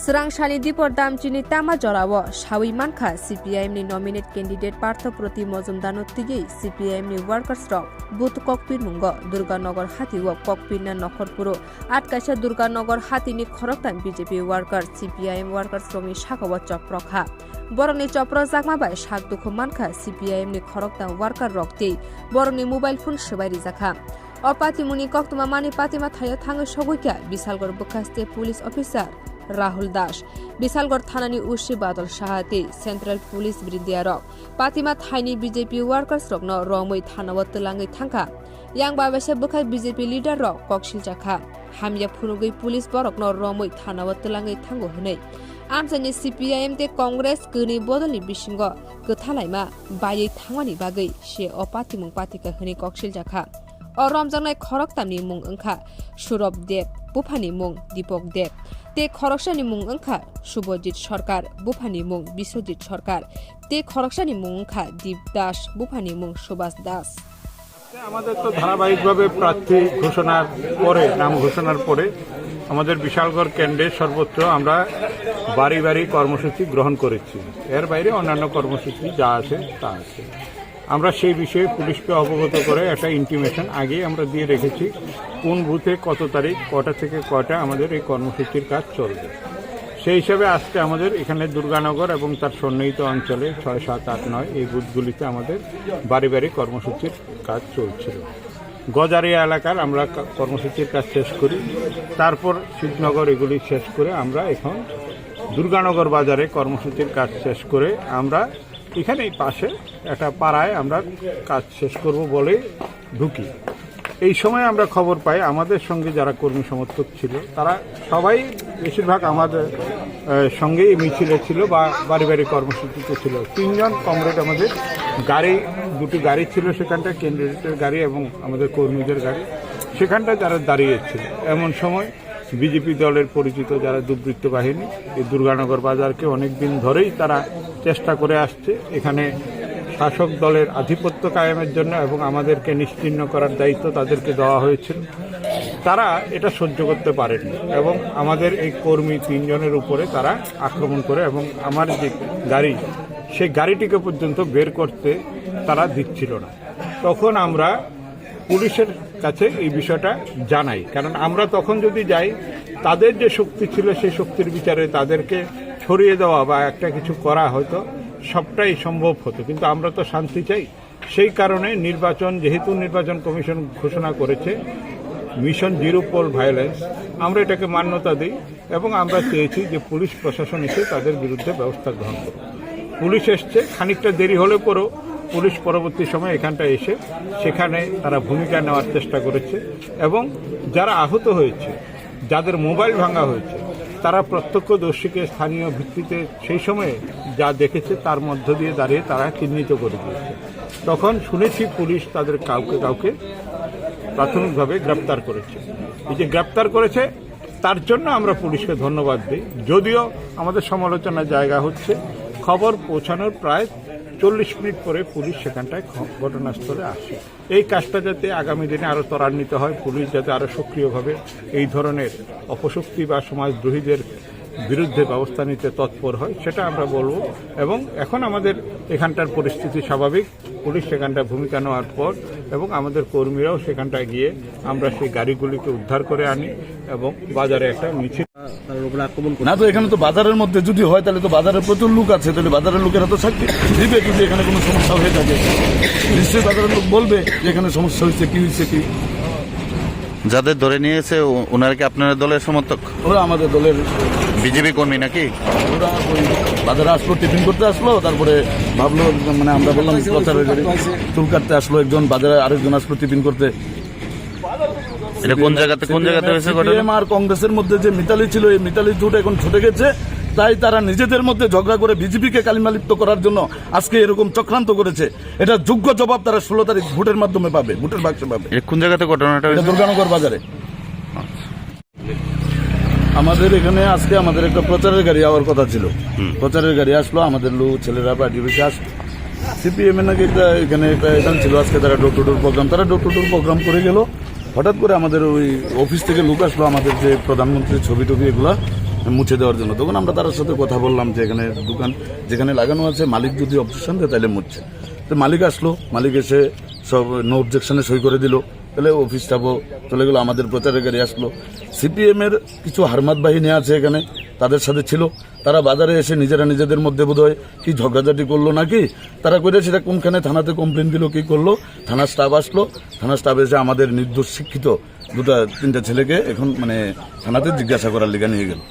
Srangsani Dipor Damchini Tama Jorawo, Shawi Manka, CPIM ni nominate candidate Partha Prati Mozumdano Tigi, CPIM ni workers rock, Booth Kokpir Mungo, Durganagar Hati Wok Kokpir na Nokorpuro, Atkasha Durganagar Hati ni Khoroktan BJP workers, CPIM workers Romi Shakawa Choprokha. Boroni Chopro Zakma by Shak Dukho Manka, CPIM ni Khoroktan worker rock tea, Boroni mobile phone Shabari Zakha. Opati Muni Koktuma Mani Patima Thaya Thanga Shoguka, Bisalgor Buka State Police Officer. Rahul Dash, Bisalgor Thanani Ushi Badal Shahati, Central Police Brindia Rock, Patima Thaini BJP workers rock no Romui Thanawat Langi Thanka, Yang Babasha Buka BJP leader rock, Kokshil Jaka, Hamya Punugi Police Borok no Romui Thanawat Langi Tango Hune. Amsani CPIM de Congress Guni Bodali Bishingo, Gutalaima, Bayi Tangani Bagi, She Opati Mung Patika Huni Kokshil Jaka. Or Ramzanai Koroktamni Mung Unka, Shurop Dep, Bupani Mung, Dipok Dep. Te Korokshani Mung Unka, Shubojit Shorkar, Bupani Mung, Bisojit Shorkar. Te Korokshani Mung Unka, Deep Dash, Bupani Mung, Shubas Das. আমাদের তো ধারাবাহিকভাবে প্রার্থী ঘোষণার পরে নাম ঘোষণার পরে আমাদের বিশালগড় কেন্দ্রে সর্বত্র আমরা বাড়ি বাড়ি কর্মসূচি গ্রহণ করেছি। এর বাইরে অন্যান্য কর্মসূচি যা আছে তা আছে। আমরা সেই বিষয়ে পুলিশকে অবগত করে একটা ইন্টিমেশন আগে আমরা দিয়ে রেখেছি কোন বুথে কত তারিখ কটা থেকে কয়টা আমাদের এই কর্মসূচির কাজ চলবে। সেই হিসাবে আজকে আমাদের এখানে দুর্গানগর এবং তার সন্নিহিত অঞ্চলে 6, 7, 8, 9 এই বুথগুলিতে আমাদের বাড়ি বাড়ি কর্মসূচির কাজ চলছিল। গজারিয়া এলাকার আমরা কর্মসূচির কাজ শেষ করি, তারপর শিবনগর এগুলি শেষ করে আমরা এখন দুর্গানগর বাজারে কর্মসূচির কাজ শেষ করে আমরা এখানেই পাশে একটা পাড়ায় আমরা কাজ শেষ করব বলে ঢুকি। এই সময় আমরা খবর পাই আমাদের সঙ্গে যারা কর্মী সমর্থক ছিল তারা সবাই বেশিরভাগ আমাদের সঙ্গেই মিছিলে ছিল বা বাড়ি বাড়ি কর্মসূচিতে ছিল। 3 জন কমরেড আমাদের গাড়ি, 2টি গাড়ি ছিল সেখানটা, ক্যান্ডিডেটের গাড়ি এবং আমাদের কর্মীদের গাড়ি সেখানটা যারা দাঁড়িয়েছিল। এমন সময় বিজেপি দলের পরিচিত যারা দুর্বৃত্ত বাহিনী এই দুর্গানগর বাজারকে অনেক দিন ধরেই তারা চেষ্টা করে আসছে এখানে শাসক দলের আধিপত্য কায়েমের জন্য এবং আমাদেরকে নিশ্চিহ্ন করার দায়িত্ব তাদেরকে দেওয়া হয়েছিল। তারা এটা সহ্য করতে পারেনি এবং আমাদের এই কর্মী 3 জনের উপরে তারা আক্রমণ করে এবং আমার যে গাড়ি সেই গাড়িটিকে পর্যন্ত বের করতে তারা দিচ্ছিল না। তখন আমরা পুলিশের কাছে এই বিষয়টা জানাই, কারণ আমরা তখন যদি যাই তাদের যে শক্তি ছিল সেই শক্তির বিচারে তাদেরকে ছড়িয়ে দেওয়া বা একটা কিছু করা হয়তো সবটাই সম্ভব হতো, কিন্তু আমরা তো শান্তি চাই। সেই কারণে যেহেতু নির্বাচন কমিশন ঘোষণা করেছে মিশন জিরো পোল ভায়োলেন্স, আমরা এটাকে মান্যতা দিই এবং আমরা চেয়েছি যে পুলিশ প্রশাসন এসে তাদের বিরুদ্ধে ব্যবস্থা গ্রহণ করুক। পুলিশ এসছে, খানিকটা দেরি হলে পরও পুলিশ পরবর্তী সময় এখানটা এসে সেখানে তারা ভূমিকা নেওয়ার চেষ্টা করেছে এবং যারা আহত হয়েছে, যাদের মোবাইল ভাঙা হয়েছে, তারা প্রত্যক্ষদর্শীকে স্থানীয় ভিত্তিতে সেই সময়ে যা দেখেছে তার মধ্য দিয়ে দাঁড়িয়ে তারা চিহ্নিত করে দিয়েছে। তখন শুনেছি পুলিশ তাদের কাউকে প্রাথমিকভাবে গ্রেপ্তার করেছে। এই যে গ্রেপ্তার করেছে তার জন্য আমরা পুলিশকে ধন্যবাদ দিই। যদিও আমাদের সমালোচনার জায়গা হচ্ছে খবর পৌঁছানোর প্রায় 40 মিনিট পরে পুলিশ সেখানটায় ঘটনাস্থলে আসে। এই কাজটা যাতে আগামী দিনে আরও ত্বরান্বিত হয়, পুলিশ যাতে আরও সক্রিয়ভাবে এই ধরনের অপশক্তি বা সমাজদ্রোহীদের বিরুদ্ধে ব্যবস্থা নিতে তৎপর হয় সেটা আমরা বলব। এবং এখন আমাদের এখানটার পরিস্থিতি স্বাভাবিক, পুলিশ সেখানটায় ভূমিকা নেওয়ার পর এবং আমাদের কর্মীরাও সেখানটায় গিয়ে আমরা সেই গাড়িগুলিকে উদ্ধার করে আনি এবং বাজারে একটা মিছিল। না তো এখানে তো বাজারের মধ্যে যদি হয় তাহলে তো বাজারে প্রচুর লোক আছে, তাহলে বাজারের লোকেরা তো সাক্ষী দিবে যদি এখানে কোনো সমস্যা হয়ে থাকে। নিশ্চয়ই বাজারের লোক বলবে যে এখানে সমস্যা হয়েছে, কি হয়েছে কি। যাদের ধরে নিয়েছে ওনারা কি আপনার দলের সমর্থক? ওরা আমাদের দলের বিজেপি কর্মী নাকি? ওরা ওই বাজারে আসলো, টিফিন করতে আসলো, তারপরে ভাবলো মানে আমরা বললাম প্রচারের গাড়ি, চুল কাটতে আসলো একজন, বাজারে আরেকজন আসলো টিফিন করতে। এটা কোন জায়গাতে হয়েছে? আর কংগ্রেসের মধ্যে যে মিতালি ছিল, এই মিতালি জোট এখন ছুটে গেছে, তাই তারা নিজেদের মধ্যে ঝগড়া করে বিজেপিকে কালিমালিপ্ত করার জন্য আজকে এরকম চক্রান্ত করেছে। এটা যোগ্য জবাব তারা 16 তারিখ ভোটের মাধ্যমে পাবে, ভোটের বাক্সে পাবে। কোন জায়গাতে ঘটনাটা? দুর্গানগর বাজারে। আমাদের এখানে আজকে আমাদের একটা প্রচারের গাড়ি যাওয়ার কথা ছিল, প্রচারের গাড়ি আসলো, আমাদের লোক ছেলেরা বা ডিবিসি আসলো। সিপিএম এর নাকি এখানে ছিল আজকে, তারা ডোর টু ডোর প্রোগ্রাম করে গেল। হঠাৎ করে আমাদের ওই অফিস থেকে লোক আসলো, আমাদের যে প্রধানমন্ত্রীর ছবি টবি এগুলা মুছে দেওয়ার জন্য। তখন আমরা তার সাথে কথা বললাম যে এখানে দোকান যেখানে লাগানো আছে মালিক যদি অবজেকশন দেয় তাহলে মুছছে। তো মালিক আসলো, মালিক এসে সব নো অবজেকশনে সই করে দিল। তাহলে অফিস স্টাফও চলে গেল, আমাদের প্রচারের গাড়ি আসলো। সিপিএম এর কিছু হারমাত বাহিনী আছে এখানে, তাদের সাথে ছিল। তারা বাজারে এসে নিজেরা নিজেদের মধ্যে বোধহয় কি ঝগড়াঝাটি করলো নাকি, তারা করে সেটা কোনখানে থানাতে কমপ্লেন দিল, কি করলো। থানার স্টাফ আসলো, থানার স্টাফ এসে আমাদের নির্দোষ শিক্ষিত 2-3টা ছেলেকে এখন মানে থানাতে জিজ্ঞাসা করার লিগা নিয়ে গেল।